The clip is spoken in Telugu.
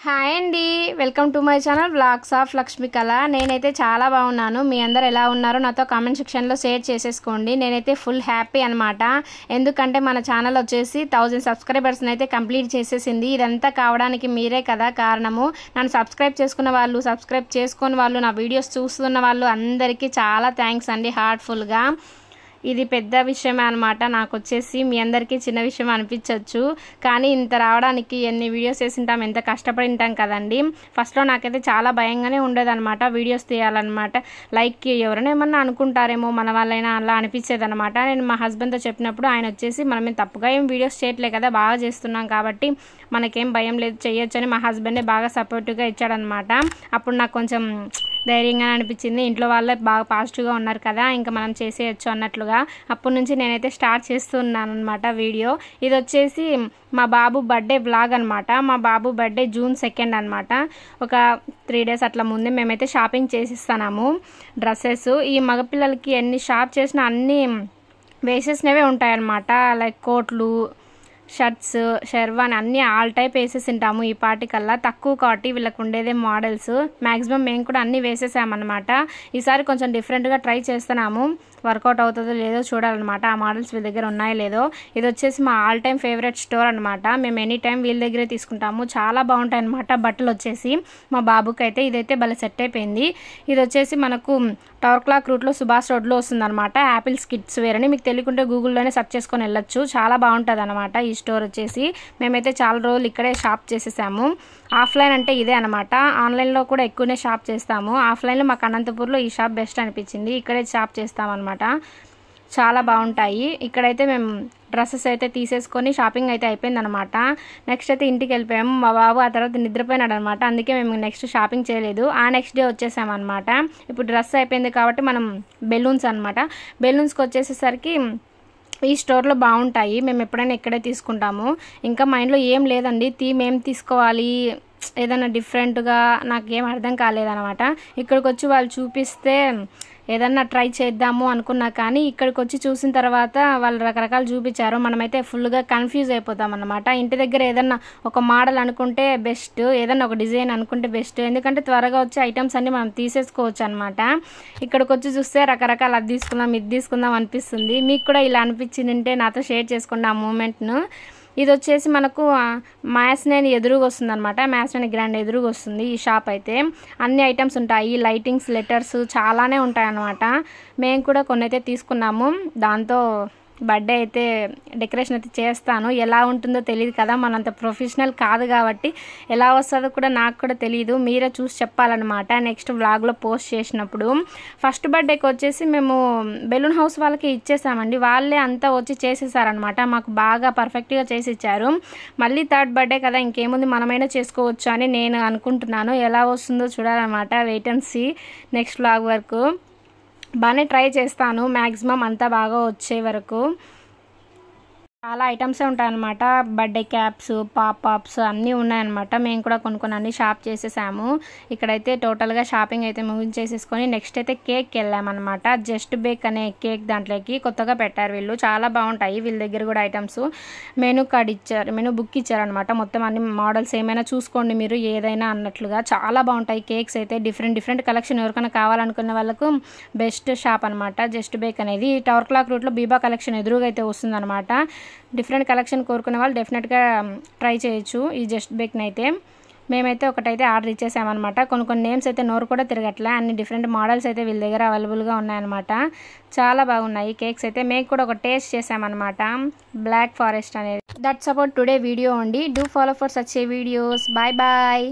హాయ్ అండి, welcome to my channel vlogs of Lakshmikala. నేనైతే చాలా బాగున్నాను. మీ అందరు ఎలా ఉన్నారో నాతో కామెంట్ సెక్షన్లో షేర్ చేసేసుకోండి. నేనైతే ఫుల్ హ్యాపీ అనమాట. ఎందుకంటే మన ఛానల్ వచ్చేసి 1000 సబ్స్క్రైబర్స్ని అయితే కంప్లీట్ చేసేసింది. ఇదంతా కావడానికి మీరే కదా కారణము. నన్ను సబ్స్క్రైబ్ చేసుకున్న వాళ్ళు, సబ్స్క్రైబ్ చేసుకున్న వాళ్ళు, నా వీడియోస్ చూస్తున్న వాళ్ళు అందరికీ చాలా థ్యాంక్స్ అండి హార్ట్ఫుల్గా. ఇది పెద్ద విషయమే అనమాట. నాకు వచ్చేసి మీ అందరికీ చిన్న విషయం అనిపించవచ్చు, కానీ ఇంత రావడానికి ఎన్ని వీడియోస్ చేసింటాం, ఎంత కష్టపడి ఉంటాం కదండి. ఫస్ట్లో నాకైతే చాలా భయంగానే ఉండేదన్నమాట వీడియోస్ తీయాలన్నమాట. లైక్ ఎవరైనా ఏమన్నా అనుకుంటారేమో మన వాళ్ళైనా అలా అనిపించేది అనమాట. నేను మా హస్బెండ్తో చెప్పినప్పుడు ఆయన వచ్చేసి మనమేం తప్పుగా ఏం వీడియోస్ చేయట్లే కదా, బాగా చేస్తున్నాం కాబట్టి మనకేం భయం లేదు, చేయొచ్చు అని మా హస్బెండే బాగా సపోర్టివ్గా ఇచ్చాడనమాట. అప్పుడు నాకు కొంచెం ధైర్యంగా అనిపించింది. ఇంట్లో వాళ్ళే బాగా పాజిటివ్గా ఉన్నారు కదా, ఇంకా మనం చేసేయచ్చు అన్నట్లుగా. అప్పటి నుంచి నేనైతే స్టార్ట్ చేస్తున్నాను అనమాట వీడియో. ఇది వచ్చేసి మా బాబు బర్త్డే వ్లాగ్ అనమాట. మా బాబు బర్త్డే June 2 అనమాట. ఒక 3 days అట్లా ముందే మేమైతే షాపింగ్ చేసిస్తున్నాము డ్రెస్సెస్. ఈ మగపిల్లలకి ఎన్ని షాప్ చేసినా అన్నీ వేసేసినవే ఉంటాయన్నమాట. లైక్ కోట్లు, షర్ట్స్, షెర్వాని అన్నీ ఆల్ టైప్ వేసేసింటాము. ఈ పార్టీకల్లా తక్కువ కాబట్టి వీళ్ళకు ఉండేదే మోడల్స్. మ్యాక్సిమం మేము కూడా అన్నీ వేసేసామన్నమాట. ఈసారి కొంచెం డిఫరెంట్గా ట్రై చేస్తున్నాము. వర్కౌట్ అవుతుందో లేదో చూడాలన్నమాట. ఆ మోడల్స్ వీళ్ళ దగ్గర ఉన్నాయో లేదో. ఇది వచ్చేసి మా ఆల్ టైమ్ ఫేవరెట్ స్టోర్ అనమాట. మేము ఎనీ టైం వీళ్ళ దగ్గరే తీసుకుంటాము. చాలా బాగుంటాయి అనమాట బట్టలు వచ్చేసి. మా బాబుకి అయితే ఇదైతే భలే సెట్ అయిపోయింది. ఇది వచ్చేసి మనకు టవర్ క్లాక్ రూట్లో సుభాష్ రోడ్లో వస్తుంది అనమాట. యాపిల్స్ కిడ్స్ వేర్ అని మీకు తెలియకుంటే గూగుల్లోనే సెర్చ్ చేసుకొని వెళ్ళొచ్చు. చాలా బాగుంటుంది అనమాట ఈ స్టోర్ వచ్చేసి. మేమైతే చాలా రోజులు ఇక్కడే షాప్ చేసేసాము. ఆఫ్లైన్ అంటే ఇదే అనమాట. ఆన్లైన్లో కూడా ఎక్కువనే షాప్ చేస్తాము. ఆఫ్లైన్లో మాకు అనంతపూర్లో ఈ షాప్ బెస్ట్ అనిపించింది. ఇక్కడే షాప్ చేస్తామన్నమాట. చాలా బాగుంటాయి. ఇక్కడైతే మేము డ్రెస్సెస్ అయితే తీసేసుకొని షాపింగ్ అయితే అయిపోయిందనమాట. నెక్స్ట్ అయితే ఇంటికి వెళ్ళిపోయాము. మా బాబు ఆ తర్వాత నిద్రపోయినాడు అనమాట. అందుకే మేము నెక్స్ట్ షాపింగ్ చేయలేదు. ఆ నెక్స్ట్ డే వచ్చేసామన్నమాట. ఇప్పుడు డ్రెస్ అయిపోయింది కాబట్టి మనం బెలూన్స్ అనమాట. బెలూన్స్కి వచ్చేసేసరికి ఈ స్టోర్లో బాగుంటాయి. మేము ఎప్పుడైనా ఇక్కడే తీసుకుంటాము. ఇంకా మైండ్లో ఏం లేదండి, థీమ్ ఏం తీసుకోవాలి, ఏదైనా డిఫరెంట్గా నాకేం అర్థం కాలేదనమాట. ఇక్కడికి వచ్చి వాళ్ళు చూపిస్తే ఏదన్నా ట్రై చేద్దాము అనుకున్నా, కానీ ఇక్కడికి వచ్చి చూసిన తర్వాత వాళ్ళు రకరకాలు చూపించారు. మనమైతే ఫుల్గా కన్ఫ్యూజ్ అయిపోతాం అన్నమాట. ఇంటి దగ్గర ఏదన్నా ఒక మోడల్ అనుకుంటే బెస్ట్, ఏదన్నా ఒక డిజైన్ అనుకుంటే బెస్ట్. ఎందుకంటే త్వరగా వచ్చే ఐటమ్స్ అన్నీ మనం తీసేసుకోవచ్చు అనమాట. ఇక్కడికి వచ్చి చూస్తే రకరకాలు అది తీసుకుందాం, ఇది తీసుకుందాం అనిపిస్తుంది. మీకు కూడా ఇలా అనిపించిందంటే నాతో షేర్ చేసుకోండి ఆ మూమెంట్ను. ఇది వచ్చేసి మనకు మ్యాస్నేని ఎదురుగా వస్తుంది అనమాట. మ్యాస్నేని గ్రాండ్ ఎదురుగా వస్తుంది ఈ షాప్ అయితే. అన్ని ఐటమ్స్ ఉంటాయి. లైటింగ్స్, లెటర్స్ చాలానే ఉంటాయి అన్నమాట. మేము కూడా కొన్ని అయితే తీసుకున్నాము. దాంతో బర్త్డే అయితే డెకరేషన్ అయితే చేస్తాను. ఎలా ఉంటుందో తెలియదు కదా, మనంత ప్రొఫెషనల్ కాదు కాబట్టి ఎలా వస్తుందో కూడా నాకు కూడా తెలియదు. మీరే చూసి చెప్పాలన్నమాట నెక్స్ట్ వ్లాగ్లో పోస్ట్ చేసినప్పుడు. ఫస్ట్ బర్త్డేకి వచ్చేసి మేము బెలూన్ హౌస్ వాళ్ళకి ఇచ్చేసామండి. వాళ్ళే అంతా వచ్చి చేసేసారనమాట. మాకు బాగా పర్ఫెక్ట్గా చేసి ఇచ్చారు. మళ్ళీ థర్డ్ బర్త్డే కదా, ఇంకేముంది మనమైనా చేసుకోవచ్చు అని నేను అనుకుంటున్నాను. ఎలా వస్తుందో చూడాలన్నమాట. Wait and see next vlog వరకు. బాగానే ట్రై చేస్తాను మ్యాక్సిమం అంతా బాగా వచ్చే వరకు. చాలా ఐటమ్సే ఉంటాయన్నమాట. బర్త్డే క్యాప్స్, పాప్అప్స్ అన్నీ ఉన్నాయన్నమాట. మేము కూడా కొన్ని అన్ని షాప్ చేసేసాము. ఇక్కడైతే టోటల్గా షాపింగ్ అయితే ముగించేసేసుకొని నెక్స్ట్ అయితే కేక్కి వెళ్ళామన్నమాట. జస్ట్ బేక్ అనే కేక్ దాంట్లోకి కొత్తగా పెట్టారు వీళ్ళు. చాలా బాగుంటాయి వీళ్ళ దగ్గర కూడా ఐటమ్స్. మెనూ కార్డ్ ఇచ్చారు, మెనూ బుక్ ఇచ్చారనమాట. మొత్తం అన్ని మోడల్స్ ఏమైనా చూసుకోండి మీరు ఏదైనా అన్నట్లుగా. చాలా బాగుంటాయి కేక్స్ అయితే. డిఫరెంట్ కలెక్షన్ ఎవరికైనా కావాలనుకున్న వాళ్ళకు బెస్ట్ షాప్ అనమాట జస్ట్ బేక్ అనేది. టవర్ క్లాక్ రూట్లో బీబా కలెక్షన్ ఎదురుగా అయితే వస్తుందన్నమాట. డిఫరెంట్ కలెక్షన్ కోరుకునే వాళ్ళు డెఫినెట్గా ట్రై చేయొచ్చు ఈ జస్ట్ బేక్ని అయితే. మేమైతే ఒకటైతే ఆర్డర్ ఇచ్చేసామన్నమాట. కొన్ని నేమ్స్ అయితే నోరు కూడా తిరగట్లే. అన్ని డిఫరెంట్ మోడల్స్ అయితే వీళ్ళ దగ్గర అవైలబుల్గా ఉన్నాయన్నమాట. చాలా బాగున్నాయి కేక్స్ అయితే. మేము కూడా ఒక టేస్ట్ చేసామన్నమాట, బ్లాక్ ఫారెస్ట్ అనేది. దట్స్ అబౌట్ టుడే వీడియో అండి. Do follow for such a videos. Bye bye.